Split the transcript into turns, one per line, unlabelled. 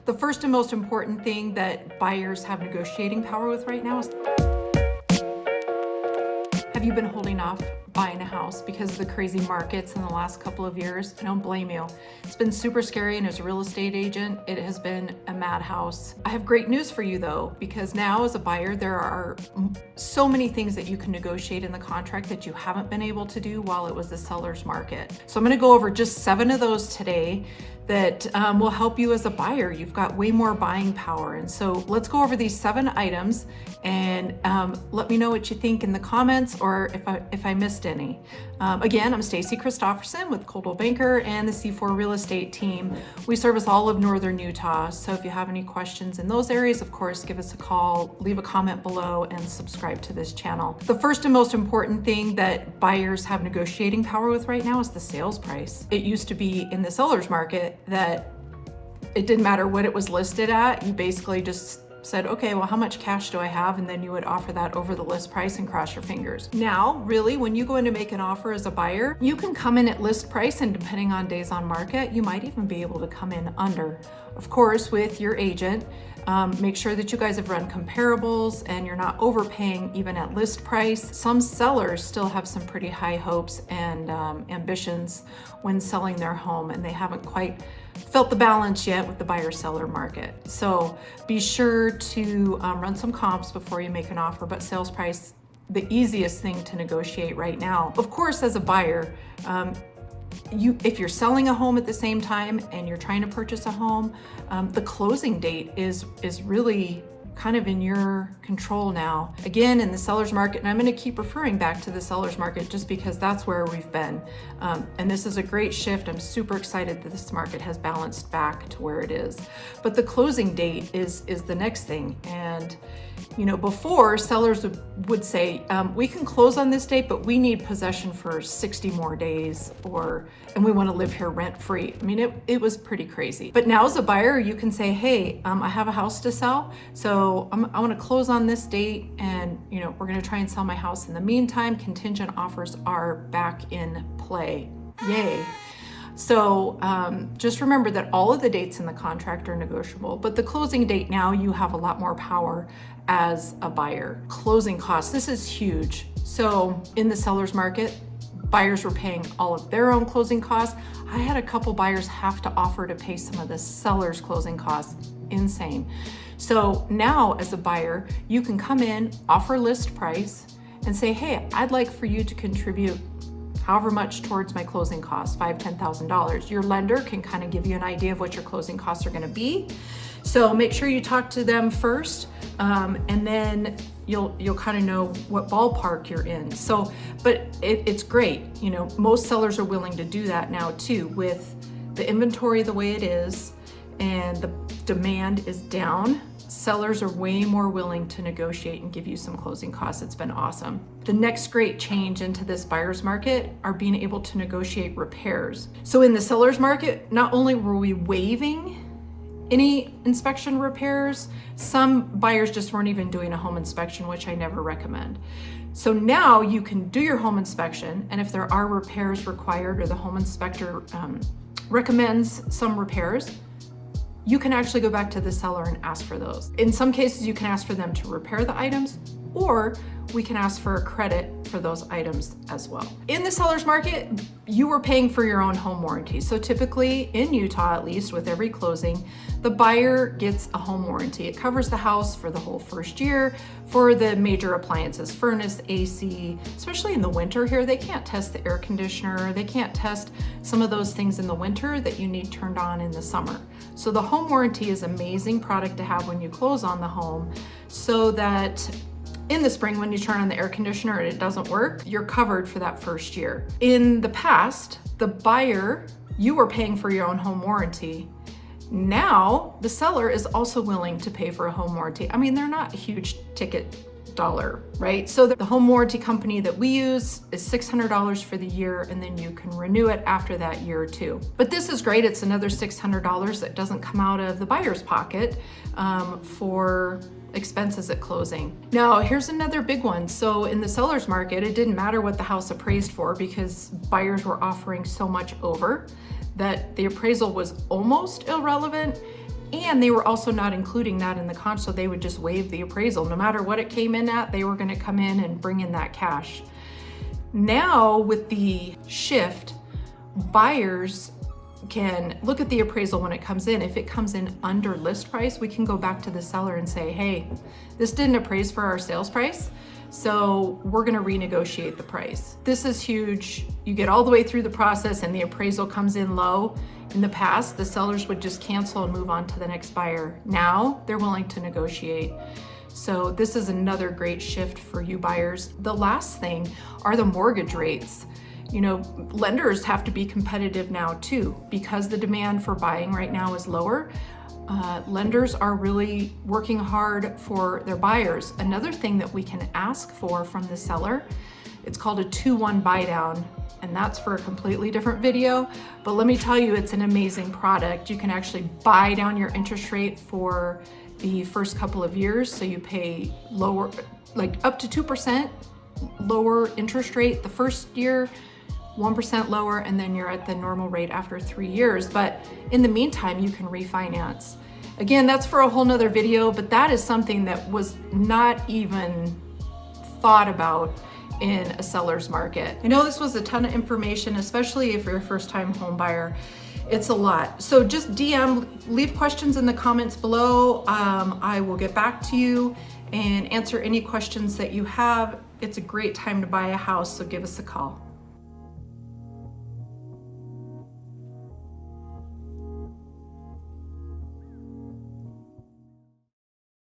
The first and most important thing that buyers have negotiating power with right now is, have you been holding off buying a house because of the crazy markets in the last couple of years? I don't blame you. It's been super scary, and as a real estate agent, it has been a madhouse. I have great news for you though, because now as a buyer, there are so many things that you can negotiate in the contract that you haven't been able to do while it was the seller's market. So I'm gonna go over just 7 of those today that will help you as a buyer. You've got way more buying power. And so let's go over these 7 items and let me know what you think in the comments or if I missed any. Again, I'm Stacey Christopherson with Coldwell Banker and the C4 Real Estate team. We service all of Northern Utah. So if you have any questions in those areas, of course, give us a call, leave a comment below, and subscribe to this channel. The first and most important thing that buyers have negotiating power with right now is the sales price. It used to be in the seller's market that it didn't matter what it was listed at. You basically just said, okay, well, how much cash do I have? And then you would offer that over the list price and cross your fingers. Now, really, when you go in to make an offer as a buyer, you can come in at list price, and depending on days on market, you might even be able to come in under. Of course, with your agent, make sure that you guys have run comparables and you're not overpaying even at list price. Some sellers still have some pretty high hopes and ambitions when selling their home, and they haven't quite felt the balance yet with the buyer-seller market. So be sure to run some comps before you make an offer, but sales price, the easiest thing to negotiate right now. Of course, as a buyer, if you're selling a home at the same time and you're trying to purchase a home, the closing date is really kind of in your control now. Again, in the seller's market, and I'm going to keep referring back to the seller's market just because that's where we've been. And this is a great shift. I'm super excited that this market has balanced back to where it is. But the closing date is the next thing. And you know, before sellers would say, we can close on this date, but we need possession for 60 more days, and we want to live here rent free. I mean, it was pretty crazy. But now as a buyer, you can say, hey, I have a house to sell, so I want to close on this date, and you know, we're going to try and sell my house. In the meantime, contingent offers are back in play. Yay. So just remember that all of the dates in the contract are negotiable, but the closing date now, you have a lot more power as a buyer. Closing costs, this is huge. So in the seller's market, buyers were paying all of their own closing costs. I had a couple buyers have to offer to pay some of the seller's closing costs. Insane. So now as a buyer, you can come in, offer list price, and say, hey, I'd like for you to contribute however much towards my closing costs, $5,000, $10,000. Your lender can kind of give you an idea of what your closing costs are going to be. So make sure you talk to them first, and then you'll kind of know what ballpark you're in. So, but it's great. You know, most sellers are willing to do that now too, with the inventory the way it is and the demand is down. Sellers are way more willing to negotiate and give you some closing costs. It's been awesome. The next great change into this buyer's market are being able to negotiate repairs. So in the seller's market, not only were we waiving any inspection repairs, some buyers just weren't even doing a home inspection, which I never recommend. So now you can do your home inspection, and if there are repairs required or the home inspector recommends some repairs, you can actually go back to the seller and ask for those. In some cases, you can ask for them to repair the items, or we can ask for a credit for those items as well. In the seller's market, you were paying for your own home warranty. So typically in Utah, at least with every closing, the buyer gets a home warranty. It covers the house for the whole first year for the major appliances, furnace, AC, especially in the winter here. They can't test the air conditioner. They can't test some of those things in the winter that you need turned on in the summer. So the home warranty is an amazing product to have when you close on the home, so that in the spring, when you turn on the air conditioner and it doesn't work, you're covered for that first year. In the past, the buyer, you were paying for your own home warranty. Now, the seller is also willing to pay for a home warranty. I mean, they're not huge ticket dollar, right? So the home warranty company that we use is $600 for the year, and then you can renew it after that year or two. But this is great. It's another $600 that doesn't come out of the buyer's pocket for expenses at closing. Now, here's another big one. So in the seller's market, it didn't matter what the house appraised for because buyers were offering so much over that the appraisal was almost irrelevant. And they were also not including that in the contract, so they would just waive the appraisal. No matter what it came in at, they were gonna come in and bring in that cash. Now with the shift, buyers can look at the appraisal when it comes in. If it comes in under list price, we can go back to the seller and say, hey, this didn't appraise for our sales price, so we're gonna renegotiate the price. This is huge. You get all the way through the process and the appraisal comes in low. In the past, the sellers would just cancel and move on to the next buyer. Now they're willing to negotiate. So this is another great shift for you buyers. The last thing are the mortgage rates. You know, lenders have to be competitive now too, because the demand for buying right now is lower. Lenders are really working hard for their buyers. Another thing that we can ask for from the seller, it's called a 2-1 buy down, and that's for a completely different video. But let me tell you, it's an amazing product. You can actually buy down your interest rate for the first couple of years, so you pay lower, like up to 2% lower interest rate the first year, 1% lower, and then you're at the normal rate after 3 years. But in the meantime, you can refinance. Again, that's for a whole nother video, but that is something that was not even thought about in a seller's market. I know this was a ton of information, especially if you're a first-time home buyer. It's a lot. So just leave questions in the comments below. I will get back to you and answer any questions that you have. It's a great time to buy a house, so give us a call.